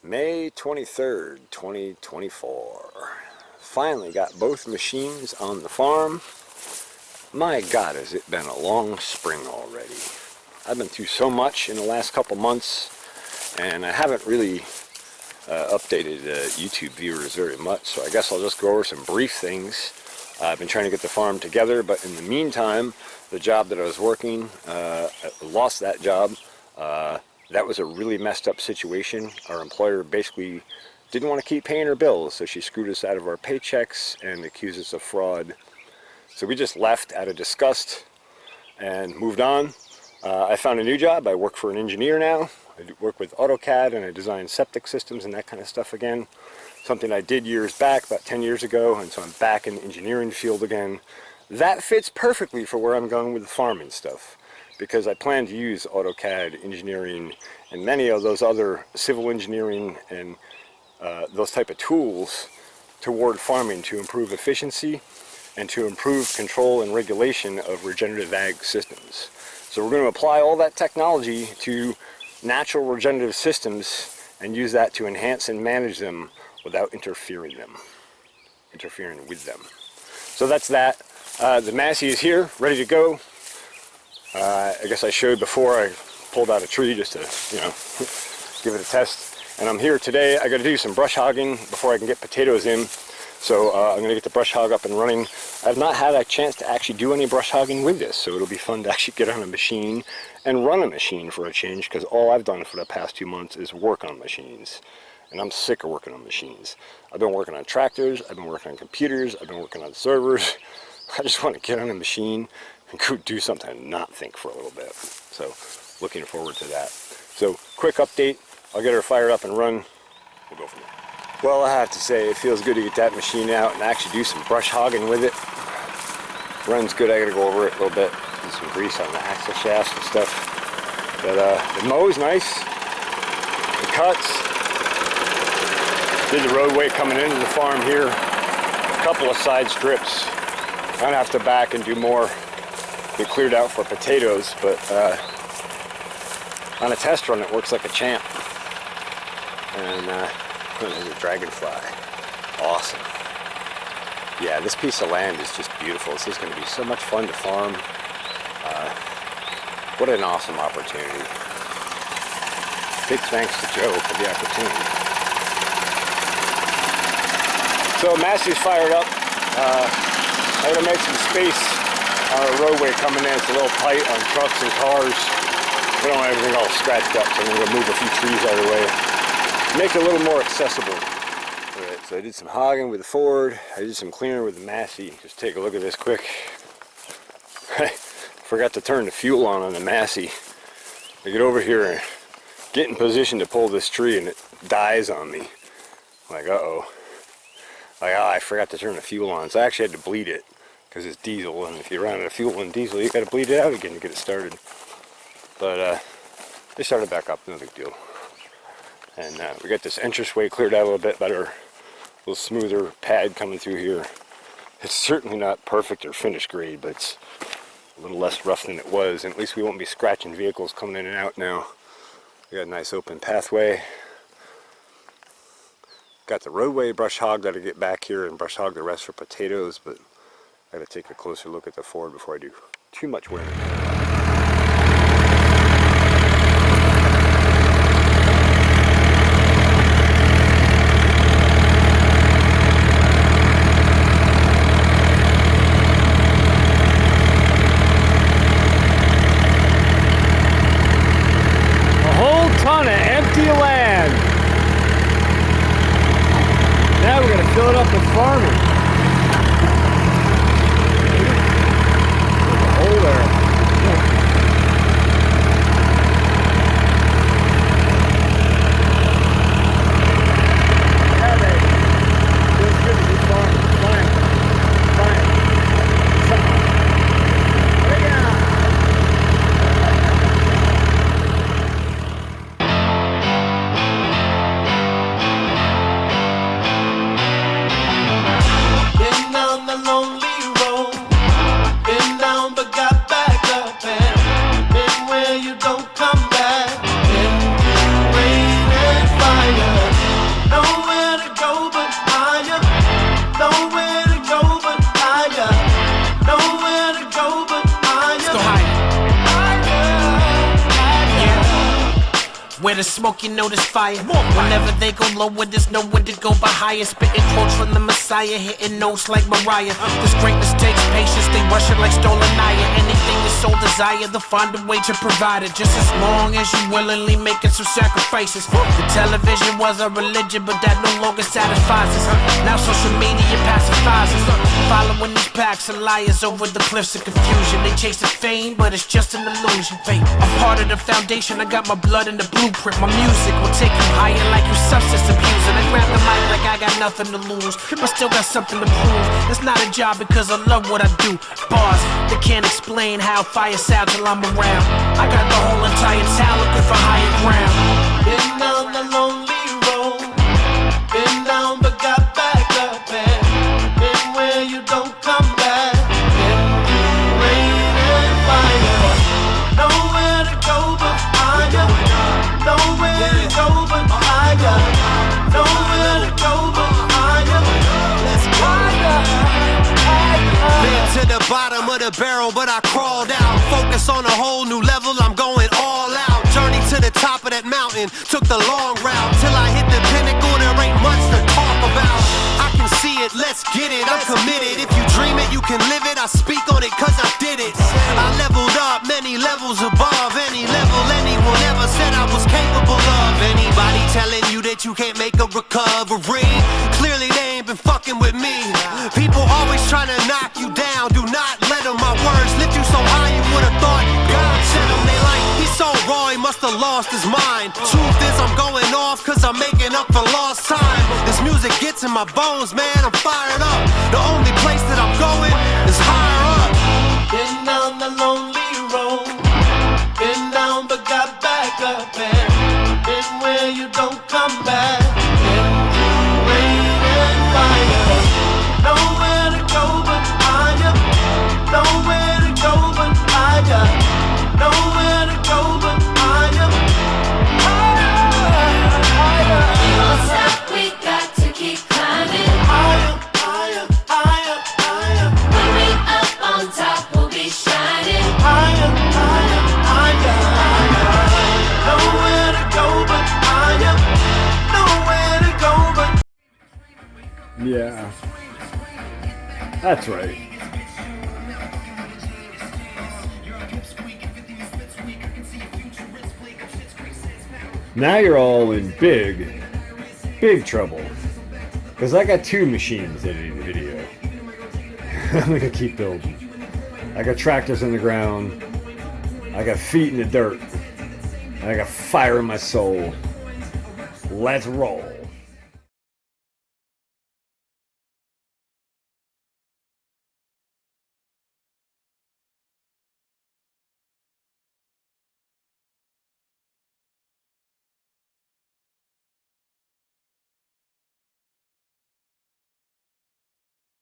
May 23rd, 2024. Finally got both machines on the farm. My God, has it been a long spring already. I've been through so much in the last couple months, and I haven't really updated YouTube viewers very much, so I guess I'll just go over some brief things. I've been trying to get the farm together, but in the meantime, the job that I was working, I lost that job. That was a really messed up situation. Our employer basically didn't want to keep paying her bills, so she screwed us out of our paychecks and accused us of fraud. So we just left out of disgust and moved on. I found a new job. I work for an engineer now. I work with AutoCAD, and I design septic systems and that kind of stuff again. Something I did years back, about 10 years ago, and so I'm back in the engineering field again. That fits perfectly for where I'm going with the farming stuff, because I plan to use AutoCAD, engineering, and many of those other civil engineering and those type of tools toward farming to improve efficiency and to improve control and regulation of regenerative ag systems. So we're going to apply all that technology to natural regenerative systems and use that to enhance and manage them without interfering with them. So that's that. The Massey is here, ready to go. I guess I showed before I pulled out a tree just to, give it a test. And I'm here today. I got to do some brush hogging before I can get potatoes in. So I'm going to get the brush hog up and running. I've not had a chance to actually do any brush hogging with this, so it'll be fun to actually get on a machine and run a machine for a change, because all I've done for the past 2 months is work on machines. And I'm sick of working on machines. I've been working on tractors, I've been working on computers, I've been working on servers. I just want to get on a machine and go do something and not think for a little bit. So, looking forward to that. So, quick update. I'll get her fired up and run. We'll go from there. Well, I have to say, it feels good to get that machine out and actually do some brush hogging with it. Runs good. I got to go over it a little bit. Do some grease on the axle shafts and stuff. But the mow's nice. The cuts. Did the roadway coming into the farm here. A couple of side strips. I'm gonna have to back and do more. Get cleared out for potatoes, but on a test run it works like a champ. And there's a dragonfly. Awesome. Yeah, this piece of land is just beautiful. This is going to be so much fun to farm. What an awesome opportunity. Big thanks to Joe for the opportunity. So Massey's fired up. I'm going to make some space on a roadway coming in. It's a little tight on trucks and cars. We don't want everything all scratched up, so I'm going to move a few trees out of the way. Make it a little more accessible. Alright, so I did some hogging with the Ford. I did some cleaner with the Massey. Just take a look at this quick. I forgot to turn the fuel on the Massey. I get over here and get in position to pull this tree, and it dies on me. Like, uh-oh. Like, I forgot to turn the fuel on. So I actually had to bleed it, because it's diesel, and if you run out of fuel in diesel, you got to bleed it out again to get it started. But they started back up, no big deal. And we got this entranceway cleared out a little bit better, a little smoother pad coming through here. It's certainly not perfect or finished grade, but it's a little less rough than it was, and at least we won't be scratching vehicles coming in and out now. We got a nice open pathway. Got the roadway brush hogged. Got to get back here and brush hog the rest for potatoes, but I got to take a closer look at the Ford before I do too much wear. Now we're going to fill it up with farming. There's a hole there. Yeah, baby. Feels good to be farming. Fine. Fine. Lonely road, been down but got back. Where the smoke, you know there's fire. Whenever they go lower, there's nowhere to go but higher. Spitting quotes from the Messiah, hitting notes like Mariah. This greatness takes patience, they rush it like stolen iron. Anything your soul desire, they'll find a way to provide it. Just as long as you willingly making some sacrifices. The television was a religion, but that no longer satisfies us. Now social media pacifies us. Following these packs of liars over the cliffs of confusion. They chasing fame, but it's just an illusion. I'm part of the foundation, I got my blood in the blueprint. My music will take you higher like you substance abusing. I grab the mic like I got nothing to lose, but still got something to prove. It's not a job because I love what I do. Bars, they can't explain how fire sounds till I'm around. I got the whole entire town looking for higher ground. Been down the lonely road, been down but got back up, and been where you don't come back. Been through rain and fire, nowhere to go but higher. Nowhere to go but higher. Nowhere to go but higher. Let's go higher. Been to the bottom of the barrel, but I crawled out. Focus on a whole new level, I'm going all out. Journey to the top of that mountain, took the long route till I hit the pinnacle. There ain't much to talk about. I can see it, let's get it, I'm committed. If you dream it, you can live it. I speak on it cause I did it. I leveled up many levels above any level anyone ever said I was capable of. Anybody telling you that you can't make a recovery, clearly they ain't been fucking with me. People always trying to knock you down, do not let them. My words lift you so high you would've thought God sent them. They like, he's so raw, he must have lost his mind. Truth is I'm going off cause I'm making up for lost time. This music gets in my bones, man, I'm fired up. The only place that I'm going is higher up. Been down the lonely road, been down but got back up, and been where you don't come back. Been through rain and fire, nowhere to go but higher. Nowhere to go but higher. Nowhere to go but higher. Higher, higher. Don't stop, we got to keep climbing. Higher, higher, higher, higher. When we up on top, we'll be shining. Higher, higher, higher, higher. Nowhere to go but higher. Nowhere to go but. Yeah. That's right. Now you're all in big trouble. Because I got two machines editing the video. I'm gonna keep building. I got tractors in the ground. I got feet in the dirt. And I got fire in my soul. Let's roll.